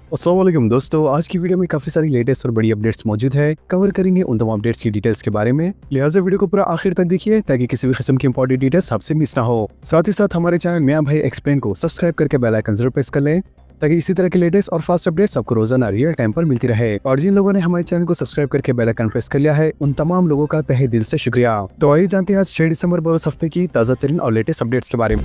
अस्सलाम वालेकुम दोस्तों, आज की वीडियो में काफ़ी सारी लेटेस्ट और बड़ी अपडेट्स मौजूद है। कवर करेंगे उन तमाम अपडेट्स की डिटेल्स के बारे में, लिहाजा वीडियो को पूरा आखिर तक देखिए ताकि किसी भी किस्म की इंपॉर्टेंट डिटेल्स आपसे मिस ना हो। साथ ही साथ हमारे चैनल मियां भाई एक्सप्लेन को सब्सक्राइब करके बेल आइकन जरूर प्रेस कर लें ताकि इसी तरह की लेटेस्ट और फास्ट अपडेट्स आपको रोजाना रियल टाइम पर मिलती रहे। और जिन लोगों ने हमारे चैनल को सब्सक्राइब करके बेल आइकन प्रेस कर लिया है, उन तमाम लोगों का तहे दिल से शुक्रिया। तो आइए जानते हैं आज 6 दिसंबर बरोज हफ्ते की ताज़ा तरीन और लेटेस्ट अपडेट्स के बारे में।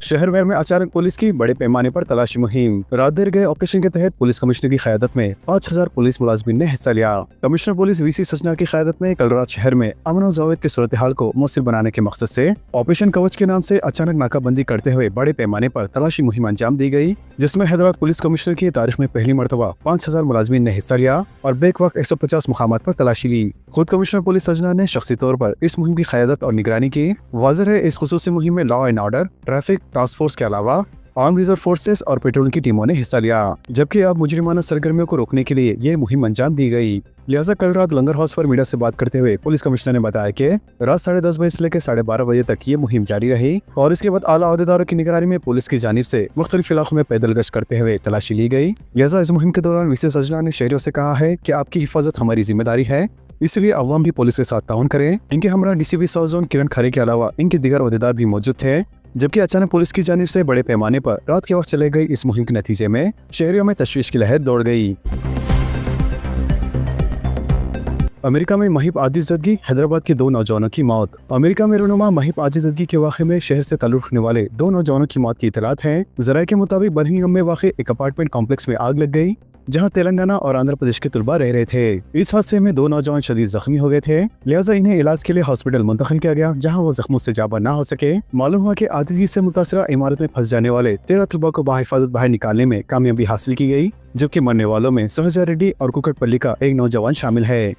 शहर भर में अचानक पुलिस की बड़े पैमाने पर तलाशी मुहिम। रात देर गए ऑपरेशन के तहत पुलिस कमिश्नर की क़यादत में 5000 पुलिस मुलाजिमीन ने हिस्सा लिया। कमिश्नर पुलिस वीसी सजना की क़यादत में कल रात शहर में अमन और ज़वायद की सूरत हाल को मौसर बनाने के मकसद से ऑपरेशन कवच के नाम से अचानक नाकाबंदी करते हुए बड़े पैमाने पर तलाशी मुहिम अंजाम दी गई, जिसमें हैदराबाद पुलिस कमिश्नर की तारीख में पहली मरतबा 5000 मुलाजिमीन ने हिस्सा लिया और बेक वक्त 150 मुकामात पर तलाशी ली। खुद कमिश्नर पुलिस सजना ने शख्सी तौर पर इस मुहिम की क़यादत और निगरानी की। वाज़ेह है, इस खुसूसी मुहिम में law and order, traffic task force के अलावा आर्म रिजर्व फोर्सेस और पेट्रोल की टीमों ने हिस्सा लिया, जबकि अब मुजरिमाना सरगर्मियों को रोकने के लिए ये मुहिम अंजाम दी गई। लिहाजा कल रात लंगर हाउस पर मीडिया से बात करते हुए पुलिस कमिश्नर ने बताया कि रात 10:30 बजे से लेकर 12:30 बजे तक ये मुहिम जारी रही और इसके बाद आला अहदेदारों की निगरानी में पुलिस की जानिब से मुख्तलिफ इलाकों में पैदल गश्त करते हुए तलाशी ली गई। लिहाजा इस मुहिम के दौरान वीसी सजना ने शहरियों से कहा है कि आपकी हिफाजत हमारी जिम्मेदारी है, इसलिए अवाम भी पुलिस के साथ ताउन करें। इनके हमरा डीसीपी साउथ जोन किरण खरे के अलावा इनके दीगर अहदेदार भी मौजूद थे। जबकि अचानक पुलिस की जानिब से बड़े पैमाने पर रात के वक्त चले गई इस मुहिम के नतीजे में शहरियों में तशवीश की लहर दौड़ गई। अमेरिका में महिब आजिज़दगी, हैदराबाद के 2 नौजवानों की मौत। अमेरिका में रहनुमा महिब आजिज़दगी के वाक़े में शहर से ताल्लुक़ रखने वाले 2 नौजवानों की मौत की इतलात है। ज़राए के मुताबिक बर्मिंघम में वाक़े एक अपार्टमेंट कॉम्प्लेक्स में आग लग गई, जहां तेलंगाना और आंध्र प्रदेश के तलबा रह रहे थे। इस हादसे में 2 नौजवान शदीद जख्मी हो गए थे, लिहाजा इन्हें इलाज के लिए हॉस्पिटल मुंतकिल किया गया, जहां वो जख्मों से जाबां ना हो सके। मालूम हुआ कि आतिशी से मुतासरा इमारत में फंस जाने वाले 13 तलबा को बाहिफाजत बाहर निकालने में कामयाबी हासिल की गई, जबकि मरने वालों में सहजा रेड्डी और कुकटपल्ली का एक नौजवान शामिल है।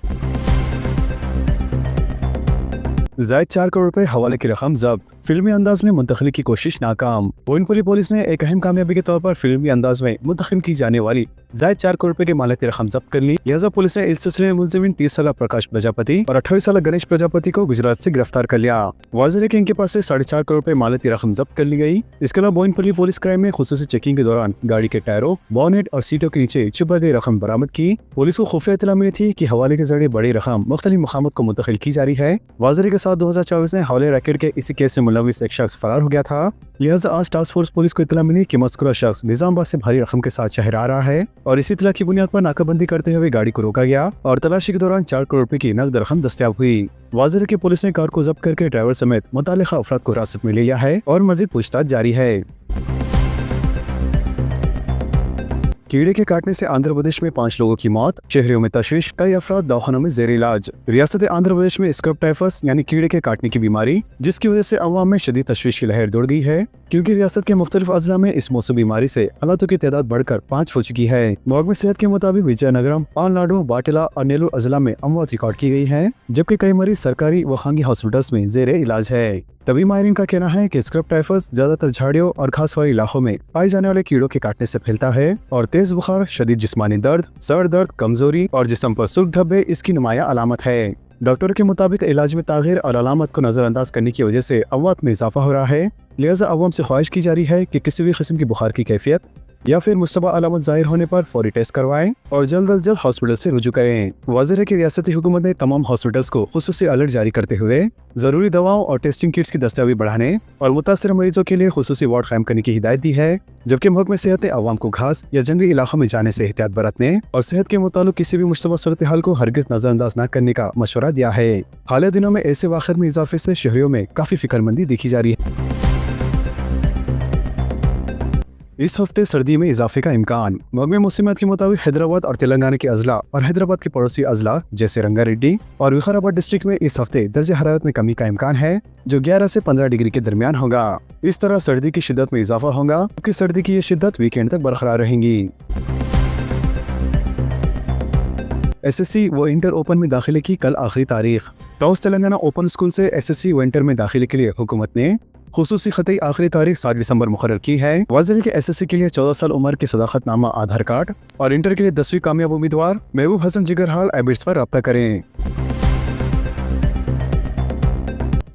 ज़ायद 4 करोड़ रुपए हवाले की रकम जब्त, फिल्मी अंदाज में मुंतकिली की कोशिश नाकाम। बोइनपल्ली पुलिस ने एक अहम कामयाबी के तौर पर फिल्मी अंदाज में मुंतकिल की जाने वाली ज़ायद 4 करोड़ रुपए की मालियाती रकम जब्त कर ली। लिहाजा पुलिस ने इस सिलसिले में मुलजिमीन 30 साल प्रकाश प्रजापति और 28 साल गणेश प्रजापति को गुजरात से गिरफ्तार कर लिया। वाज़ेह है कि इनके पास से 4.5 करोड़ रुपए मालियाती रकम जब्त कर ली गई। इसके अलावा बोइनपल्ली पुलिस क्राइम में खुसूसी चेकिंग के दौरान गाड़ी के टायरों, बॉनेट और सीटों के नीचे छुपा गई रकम बरामद की। पुलिस को खुफिया इत्तला मिली थी कि हवाले के जरिए बड़ी रकम मुख्तलिफ मकामात को मुंतकिल की जा रही है। वाज़ेह के साथ 2024 में हवाले रैकेट के इसी केस में मुलविस एक शख्स फरार हो गया था। लिहाजा आज टास्क फोर्स पुलिस को इत्तला मिली कि मज़कूरा शख्स निजामाबाद से भारी रकम के साथ शहर आ रहा है और इसी इत्तला की बुनियाद पर नाकाबंदी करते हुए गाड़ी को रोका गया और तलाशी के दौरान 4 करोड़ रुपए की नकद रकम दस्तयाब हुई। वाज़ेह की पुलिस ने कार को जब्त करके ड्राइवर समेत मुतालिका अफराद को हिरासत में ले लिया है और मजीद पूछताछ जारी है। कीड़े के काटने से आंध्र प्रदेश में 5 लोगों की मौत, शहरियों में तशवीश, कई अफराद दवाखानों में जेर इलाज। रियासत आंध्र प्रदेश में स्क्रब टाइफस यानी कीड़े के काटने की बीमारी, जिसकी वजह से अवाम में शदीद तशवीश की लहर दौड़ गई है, क्योंकि रियासत के मुख्तलिफ अजला में इस मौसमी बीमारी से हालातों की तादाद बढ़कर 5 हो चुकी है। महकमे सेहत के मुताबिक विजयनगरम, पालनाडु, बाटिला और नेल्लोर अजला में अमवात रिकॉर्ड की गई है, जबकि कई मरीज सरकारी व खानगी हॉस्पिटल्स में जेर इलाज है। तभी माहिरीन का कहना है कि स्क्रब टाइफस ज्यादातर झाड़ियों और घासवाली इलाकों में पाए जाने वाले कीड़ों के काटने से फैलता है और तेज बुखार, शदीद जिस्मानी दर्द, सर दर्द, कमजोरी और जिस्म पर सुर्ख धब्बे इसकी नुमाया अलामत है। डॉक्टरों के मुताबिक इलाज में तागीर और अलामत को नजरअंदाज करने की वजह से अमवात में इजाफा हो रहा है। लिहाजा अवाम से ख्वाहिश की जा रही है कि किसी भी किस्म की बुखार की कैफियत या फिर मुश्तबा अलामत जाहिर होने पर फौरी टेस्ट करवाएं और जल्द अज जल्द हॉस्पिटल से रुजू करें। वाज़ेह है कि रियासती हुकूमत ने तमाम हॉस्पिटल्स को खुसूसी अलर्ट जारी करते हुए जरूरी दवाओं और टेस्टिंग किट्स की दस्तयाबी बढ़ाने और मुतासर मरीजों के लिए खुसूसी वार्ड कायम करने की हिदायत दी है, जबकि महकमे सेहत ने अवाम को घास या जंगली इलाकों में जाने से एहतियात बरतने और सेहत के मुताल्लिक किसी भी मुश्तबा सूरत हाल को हरगिज नजरअंदाज न करने का मशवरा दिया है। हालिया दिनों में ऐसे वाक़िअत में इजाफे से शहरियों में काफी फिक्रमंदी देखी जा रही है। इस हफ्ते सर्दी में इजाफे का इम्कान। महकमे मौसमियात के मुताबिक हैदराबाद और तेलंगाना के अजला और हैदराबाद के पड़ोसी अजला जैसे रंगारेड्डी और विकाराबाद डिस्ट्रिक्ट में इस हफ्ते दर्जे हरारत में कमी का इम्कान है, जो 11 से 15 डिग्री के दरमियान होगा। इस तरह सर्दी की शिद्दत में इजाफा होगा, जबकि सर्दी की ये शिद्दत वीकेंड तक बरकरार रहेंगी। एसएससी व इंटर ओपन में दाखिले की कल आखिरी तारीख। टॉस तेलंगाना ओपन स्कूल से एसएससी व इंटर में दाखिले के लिए हुकूमत ने खुसूसी खतई आखिरी तारीख 7 दिसंबर मुकर्रर की है। वाज़ेह के एसएससी के लिए 14 साल उम्र के सदाकतनामा आधार कार्ड और इंटर के लिए 10वीं कामयाब उम्मीदवार महबूब हसन जिगर हाल एबिट्स पर रब्ता करें।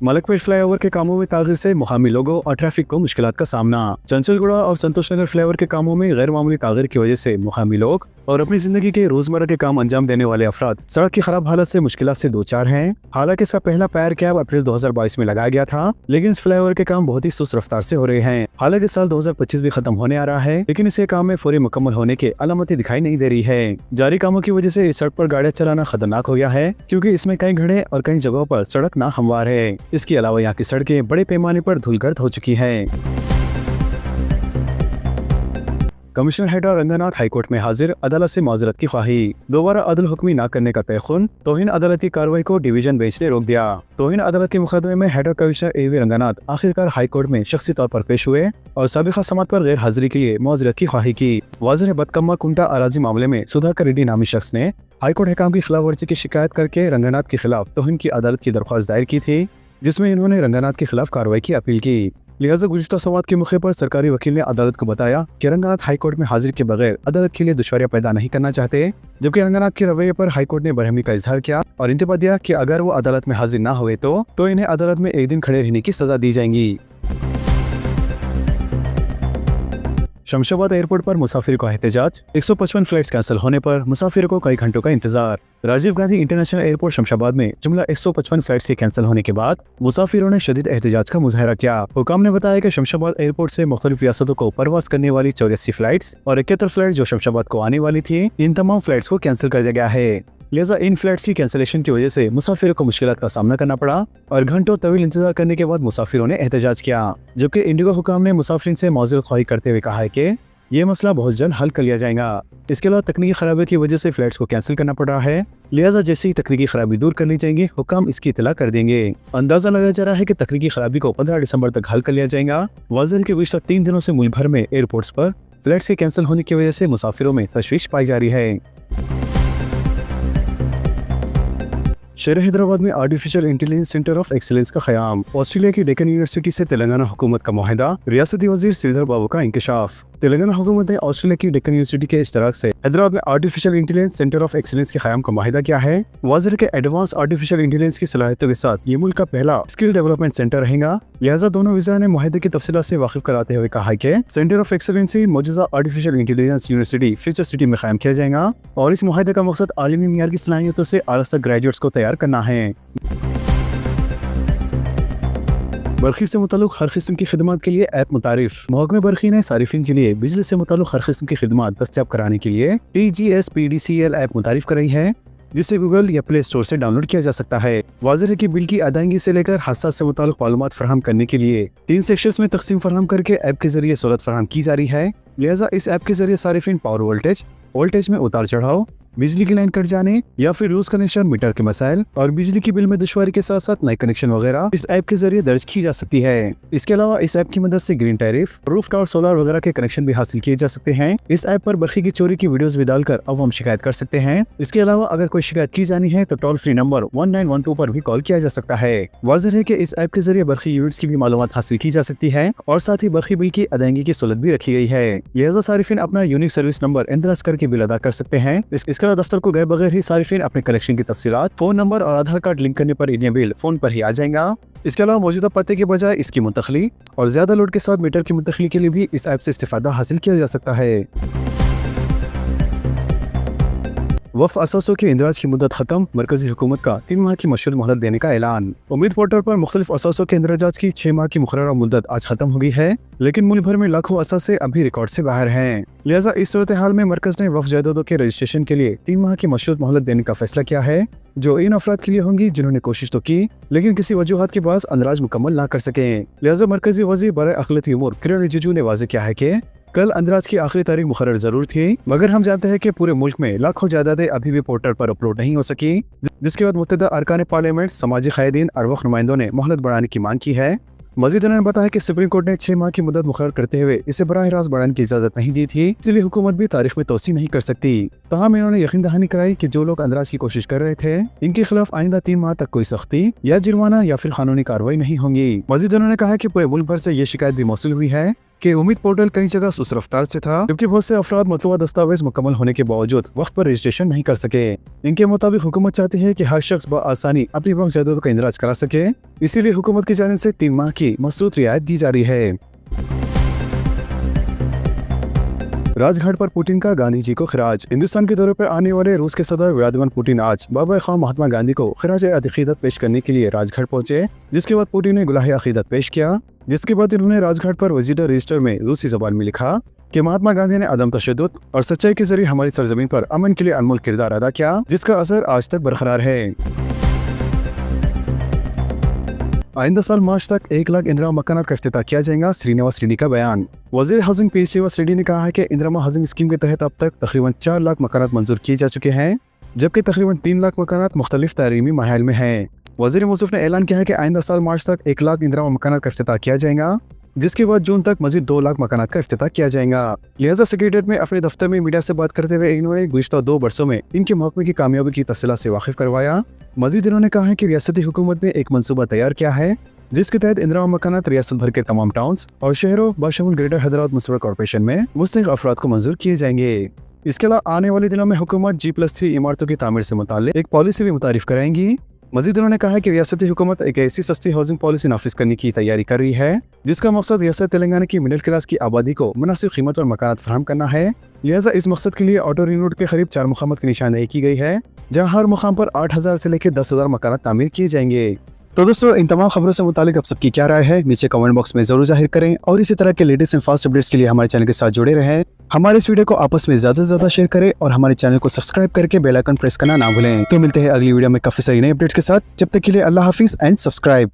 मलकपेट फ्लाईओवर के कामों में ताखिर से मुकामी लोगों और ट्रैफिक को मुश्किलात का सामना। चंचलगुड़ा और संतोष नगर फ्लाईओवर के कामों में गैर मामूली ताखिर की वजह से मुकामी लोग और अपनी जिंदगी के रोजमर्रा के काम अंजाम देने वाले अफराद सड़क की खराब हालत से मुश्किलात से दो चार हैं। हालांकि इसका पहला पैर कैब अप्रैल 2022 में लगाया गया था, लेकिन इस फ्लाईओवर के काम बहुत ही सुस्त रफ्तार से हो रहे हैं। हालांकि साल 2025 भी खत्म होने आ रहा है, लेकिन इसके काम में फौरी मुकम्मल होने के अलामतें दिखाई नहीं दे रही है। जारी कामों की वजह से इस सड़क पर गाड़ियां चलाना खतरनाक हो गया है, क्योंकि इसमें कई गड्ढे और कई जगहों पर सड़क ना हमवार है। इसके अलावा यहाँ की सड़कें बड़े पैमाने पर धूलगर्द हो चुकी है। कमिश्नर हेडा रंगनाथ हाईकोर्ट में हाजिर, अदालत से माजरत की ख्वाही। दोबारा अदल हुक्मी न करने का तयखुन, तौहीन अदालती कार्रवाई को डिवीजन बेंच ने रोक दिया। तौहीन अदालत के मुकदमे में हेडा कमिश्नर ए.वी. रंगनाथ आखिरकार हाईकोर्ट में शख्सी तौर पर पेश हुए और साबिक़ा समात पर गैर हाजिरी के लिए माजरत की ख्वाही की। वाज़ेह बदकम्मा कुंटा अराजी मामले में सुधाकर रेड्डी नामी शख्स ने हाईकोर्ट हुकाम की खिलाफ वर्जी की शिकायत करके रंगनाथ के खिलाफ तौहीन की अदालत की दरख्वास्त दायर की थी, जिसमें इन्होंने रंगनाथ के खिलाफ कार्रवाई की अपील की। लिहाजा गुज़िश्ता समात के मौके पर सरकारी वकील ने अदालत को बताया कि रंगनाथ हाईकोर्ट में हाजिर के बगैर अदालत के लिए दुश्वारियां पैदा नहीं करना चाहते, जबकि रंगनाथ के रवैये पर हाईकोर्ट ने बरहमी का इजहार किया और इंतबा दिया कि अगर वो अदालत में हाजिर न हुए तो इन्हें अदालत में एक दिन खड़े रहने की सजा दी जाएगी। शमशाबाद एयरपोर्ट पर मुसाफिरों का एहतजाज, 155 फ्लाइट्स कैंसिल होने पर मुसाफिरों को कई घंटों का इंतजार। राजीव गांधी इंटरनेशनल एयरपोर्ट शमशाबाद में जुमला 155 फ्लाइट्स के कैंसिल होने के बाद मुसाफिरों ने शदीद एहतजाज का मुजाहरा किया। हुकाम ने बताया कि शमशाबाद एयरपोर्ट से मुख्तलिफ रियासतों को परवास करने वाली 84 फ्लाइट्स और 71 फ्लाइट जो शमशाबाद को आने वाली थी, इन तमाम फ्लाइट्स को कैंसिल कर दिया गया है। लिहाजा इन फ्लाइट्स की कैंसिलेशन की वजह से मुसाफिरों को मुश्किलात का सामना करना पड़ा और घंटों तवील इंतजार करने के बाद मुसाफिरों ने एहतजाज किया, जबकि इंडिगो हुकाम ने मुसाफिरीन से माजरत ख्वाही करते हुए कहा है कि ये मसला बहुत जल्द हल कर लिया जाएगा। इसके अलावा तकनीकी खराबी की वजह से फ्लाइट्स को कैंसिल करना पड़ रहा है, लिहाजा जैसे ही तकनीकी खराबी दूर कर ली जाएंगे हुकाम इसकी इतला कर देंगे। अंदाजा लगाया जा रहा है कि तकनीकी खराबी को 15 दिसंबर तक हल कर लिया जाएगा। वाज़ेह के गुज़िश्ता 3 दिनों से मुल्क भर में एयरपोर्ट्स पर फ्लाइट्स के कैंसिल होने की वजह से मुसाफिरों में तशवीश पाई जा रही है। शहर हैदराबाद में artificial intelligence centre of excellence का क़याम। ऑस्ट्रेलिया की डेक्कन यूनिवर्सिटी से तेलंगाना हुकूमत का मुआहदा, रियासती वजीर श्रीधर बाबू का इंकशाफ। तेलंगाना हुकूमत ने ऑस्ट्रेलिया की डेक्कन यूनिवर्सिटी के इश्तराक से हैदराबाद में artificial intelligence centre of excellence के क़याम का मुआहदा किया है। वाज़ेह के एडवांस आर्टिफिशियल इंटेलिजेंस की सलाहियतों के साथ ये मुल्क का पहला स्किल डेवलपमेंट सेंटर रहेगा। लिहाजा दोनों वज़ीरान ने मुआहदे की तफसीलात से वाकिफ कराते हुए कहा कि सेंटर ऑफ एक्सीलेंस मौजूदा artificial intelligence university future city में कायम किया जाएगा और इस मुआहदे का मकसद आलमी मियार की सलाहियतों से आला ग्रेजुएट्स को तैयार करना है। बरखी से मुताल्लिक़ हर किस्म की खिदमत के लिए ऐप मुतारिफ। महकमे बरखी ने सारिफिन के लिए बिजली से मुताल्लिक़ हर किस्म की खिदमत दस्तयाब कराने के लिए TGS-PDCL ऐप मुतारिफ कराई है, जिसे गूगल या प्ले स्टोर से डाउनलोड किया जा सकता है। वाज़ेह है कि बिल की अदायगी से लेकर हादसा से मुताल्लिक़ मालूमात फराहम करने के लिए 3 सेक्शंस में तकसीम फराहम करके ऐप के जरिए सहूलत फराहम की जा रही है। लिहाजा इस ऐप के जरिए सारिफिन पावर वोल्टेज में उतार चढ़ाव, बिजली की लाइन कट जाने या फिर लूज कनेक्शन, मीटर के मसाइल और बिजली की बिल में दुश्वारी के साथ साथ नए कनेक्शन वगैरह इस ऐप के जरिए दर्ज की जा सकती है। इसके अलावा इस ऐप की मदद से green tariff, roof top solar वगैरह के कनेक्शन भी हासिल किए जा सकते हैं। इस ऐप पर बरखी की चोरी की वीडियोस भी डालकर अवाम शिकायत कर सकते हैं। इसके अलावा अगर कोई शिकायत की जानी है तो टोल फ्री नंबर 1912 पर भी कॉल किया जा सकता है। वाज़ेह है कि इस ऐप के जरिए बरखी यूनिट्स की भी मालूमात हासिल की जा सकती है और साथ ही बरखी बिल की अदायगी की सहूलत भी रखी गई है। लिहाजा सारिफिन अपना यूनिक सर्विस नंबर इंदराज करके बिल अदा कर सकते हैं। इसके अलावा दफ्तर को गए बगैर ही सारिफिन अपने कनेक्शन की तफसीलात, फोन नंबर और आधार कार्ड लिंक करने पर इन्हें बिल फोन पर ही आ जाएगा। इसके अलावा मौजूदा पते के बजाय इसकी मुंतकली और ज्यादा लोड के साथ मीटर की मुंतकली के लिए भी इस ऐप से इस्तेफादा हासिल किया जा सकता है। वफ़ असासों के इंदराज की मुद्दत खत्म, मरकजी हुकूमत का 3 माह की मशरूत मोहलत देने का ऐलान। उम्मीद पोर्टल पर मुख्तलिफ असासों के इंदराज की 6 माह की मुकर्ररा मुद्दत आज खत्म हो गई है, लेकिन मुल्क भर में लाखों असासे अभी रिकॉर्ड से बाहर हैं। लिहाजा इस सूरत हाल में मरकज ने वफ़ जायदादों के रजिस्ट्रेशन के लिए 3 माह की मशरूत मोहलत देने का फैसला किया है, जो इन अफराद के लिए होंगी जिन्होंने कोशिश तो की लेकिन किसी वजूहत के बाद अंदराज मुकम्मल ना कर सके। लिहाजा मरकजी वज़ीर बराए अक़लियती उमूर किरण रिजिजू ने वाज़ेह किया है कि कल अंदराज की आखिरी तारीख मुकर्रर जरूर थी, मगर हम जानते हैं कि पूरे मुल्क में लाखों जायदादें अभी भी पोर्टल पर अपलोड नहीं हो सकी, जिसके बाद मुत्तदा अरकान पार्लियामेंट, समाजी कायदीन और वक्फ नुमाइंदों ने मोहलत बढ़ाने की मांग की है। मजीद उन्होंने बताया कि सुप्रीम कोर्ट ने 6 माह की मुद्दत मुकर्रर करते हुए इसे बराह रास्त बढ़ाने की इजाजत नहीं दी थी, इसलिए हुकूमत भी तारीख में तोसी नहीं कर सकती। तमाम इन्होंने यकीन दहानी कराई कि जो लोग अंदराज की कोशिश कर रहे थे इनके खिलाफ आइंदा 3 माह तक कोई सख्ती या जुर्माना या फिर कानूनी कार्रवाई नहीं होंगी। मजीद उन्होंने कहा कि पूरे मुल्क भर से ये शिकायत भी मौसूल हुई है कि उम्मीद पोर्टल कई जगह सुस्त रफ्तार से था, जबकि बहुत से अफराद मतलूबा दस्तावेज मुकम्मल होने के बावजूद वक्त पर रजिस्ट्रेशन नहीं कर सके। इनके मुताबिक हुकूमत चाहती है कि हर शख्स बआसानी अपनी वक्त जदोद का इंदराज करा सके, इसीलिए हुकूमत की जानिब से 3 माह की मसरूत रियायत दी जा रही है। राजघाट पर पुतिन का गांधी जी को खिराज। हिंदुस्तान के दौरे पर आने वाले रूस के सदर व्लादिमीर पुतिन आज बाबा ख़ाम महात्मा गांधी को खिराज अकीदत पेश करने के लिए राजघाट पहुंचे, जिसके बाद पुतिन ने गुलाह अकीदत पेश किया। जिसके बाद इन्होंने राजघाट पर विजिटर रजिस्टर में रूसी ज़बान में लिखा कि महात्मा गांधी ने अदम तशद्दुद और सच्चाई के जरिए हमारी सरजमीन पर अमन के लिए अनमोल किरदार अदा किया, जिसका असर आज तक बरकरार है। आइंदा साल मार्च तक 1 लाख इंदिरा मकानात का इफ्तिताह किया जाएगा, श्रीनिवास रेड्डी का बयान। वज़ीर हाउसिंग पी श्रीनिवास रेड्डी ने कहा है कि इंदिरा हाउसिंग स्कीम के तहत अब तक तकरीबन 4 लाख मकानात मंजूर किए जा चुके हैं, जबकि तकरीबन 3 लाख मकानात मुख्तलिफ तारीमी मरहल में हैं। वज़ीर मौसूफ ने ऐलान किया है कि आइंदा साल मार्च तक 1 लाख इंदिरा मकानात का इफ्तिताह किया जाएगा, जिसके बाद जून तक मजीद 2 लाख मकानात का इफ्तिताह किया जाएगा। लिहाजा सेक्रेटेरिएट में अपने दफ्तर में मीडिया से बात करते हुए इन्होंने गुज़िश्ता 2 बरसों में इनके महकमे की कामयाबी की तफसीलात से वाकिफ करवाया। मजीद इन्होंने कहा है कि रियासती हुकूमत ने एक मनसूबा तैयार किया है, जिसके तहत इंदिरा मकानात रियासत भर के तमाम टाउन्स और शहरों बशमूल ग्रेटर हैदराबाद म्युनिसिपल कॉर्पोरेशन में मुस्तहिक अफराद को मंजूर किए जाएंगे। इसके अलावा आने वाले दिनों में हुकूमत G+3 इमारतों की तामीर से मुताल्लिक एक पॉलिसी भी मुतारिफ कराएंगी। मजीद उन्होंने कहा है कि रियासती हुकूमत एक ऐसी सस्ती हाउसिंग पॉलिसी नाफिज करने की तैयारी कर रही है, जिसका मकसद रियासत तेलंगाना की मिडिल क्लास की आबादी को मुनासिब कीमत पर मकानात फराहम करना है। लिहाजा इस मकसद के लिए ऑटो रिंग रोड के करीब 4 मुकामात की निशानदेही की गई है, जहाँ हर मुकाम पर 8,000 से लेकर 10,000 मकानात तामीर किए जाएंगे। तो दोस्तों, इन तमाम खबरों से मुतालिक आप सबकी क्या राय है, नीचे कमेंट बॉक्स में जरूर जाहिर करें और इसी तरह के लेटेस्ट एंड फास्ट अपडेट्स के लिए हमारे चैनल के साथ जुड़े रहें। हमारे इस वीडियो को आपस में ज्यादा से ज्यादा शेयर करें और हमारे चैनल को सब्सक्राइब करके बेल आइकन प्रेस करना ना भूलें। तो मिलते हैं अगली वीडियो में काफी सारी नई अपडेट्स के साथ। जब तक के लिए अल्लाह हाफिज एंड सब्सक्राइब।